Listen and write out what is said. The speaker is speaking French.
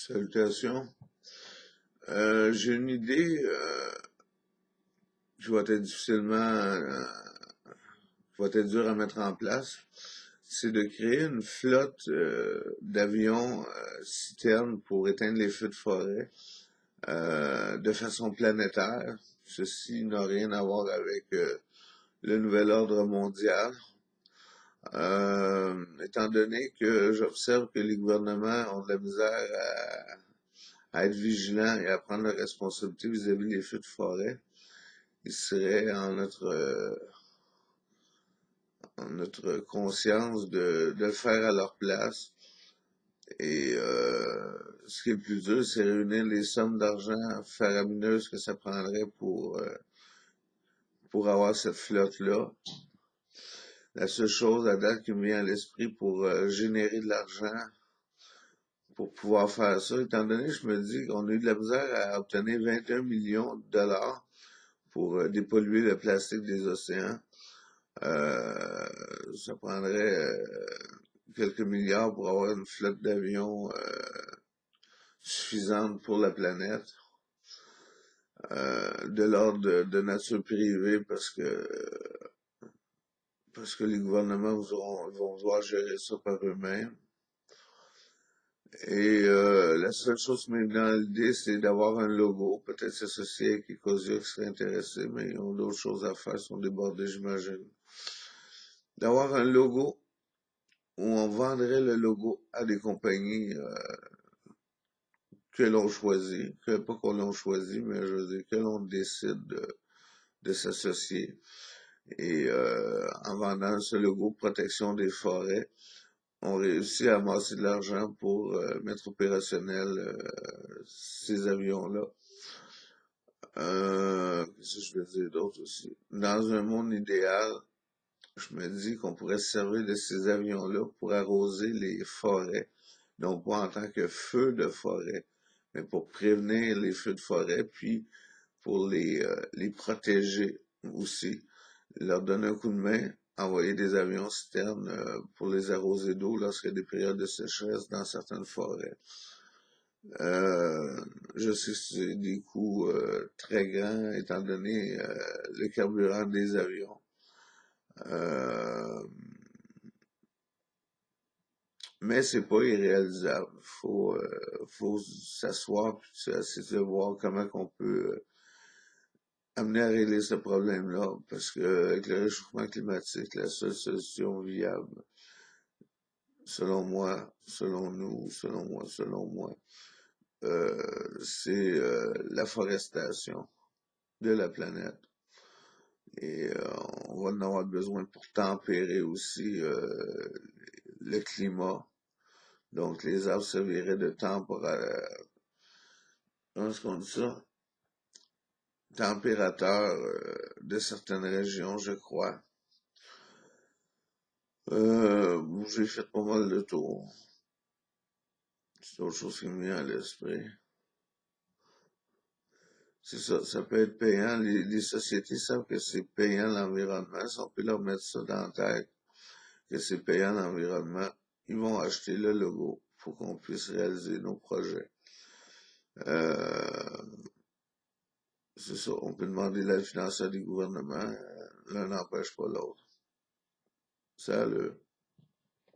Salutations. J'ai une idée qui va être va être dure à mettre en place. C'est de créer une flotte d'avions citernes pour éteindre les feux de forêt de façon planétaire. Ceci n'a rien à voir avec le nouvel ordre mondial. Étant donné que j'observe que les gouvernements ont de la misère à être vigilants et à prendre leurs responsabilités vis-à-vis des feux de forêt, il serait en notre conscience de le faire à leur place. Et ce qui est le plus dur, c'est réunir les sommes d'argent faramineuses que ça prendrait pour avoir cette flotte-là. La seule chose à date qui me vient à l'esprit pour générer de l'argent pour pouvoir faire ça, étant donné que je me dis qu'on a eu de la misère à obtenir 21 millions de dollars pour dépolluer le plastique des océans. Ça prendrait quelques milliards pour avoir une flotte d'avions suffisante pour la planète. De l'ordre de nature privée parce que les gouvernements vont devoir gérer ça par eux-mêmes. Et la seule chose qui m'est venue dans l'idée, c'est d'avoir un logo. Peut-être s'associer avec Ecosia qui seraient intéressés, mais ils ont d'autres choses à faire, ils sont débordés, j'imagine. D'avoir un logo où on vendrait le logo à des compagnies que l'on choisit, pas qu'on l'on choisit, mais je veux dire que l'on décide de s'associer. Et en vendant ce logo protection des forêts, on réussit à amasser de l'argent pour mettre opérationnel ces avions-là. Qu'est-ce que je veux dire d'autre aussi? Dans un monde idéal, je me dis qu'on pourrait se servir de ces avions-là pour arroser les forêts, non pas en tant que feu de forêt, mais pour prévenir les feux de forêt, puis pour les protéger aussi. Leur donner un coup de main, envoyer des avions citernes pour les arroser d'eau lorsqu'il y a des périodes de sécheresse dans certaines forêts. Je sais que c'est des coûts très grands étant donné le carburant des avions. Mais c'est pas irréalisable. Faut s'asseoir puis essayer de voir comment qu'on peut amener à régler ce problème-là. Parce que avec le réchauffement climatique, la seule solution viable, selon moi, selon nous, selon moi, c'est la forestation de la planète. Et on va en avoir besoin pour tempérer aussi le climat. Donc les arbres serviraient de comment est-ce qu'on dit ça? Températeur de certaines régions, je crois. J'ai fait pas mal de tours. C'est autre chose qui me vient à l'esprit. C'est ça, ça peut être payant. Les sociétés savent que c'est payant l'environnement. Si on peut leur mettre ça dans la tête, que c'est payant l'environnement, ils vont acheter le logo pour qu'on puisse réaliser nos projets. C'est ça, on peut demander l'aide financière des gouvernements, l'un n'empêche pas l'autre. Salut.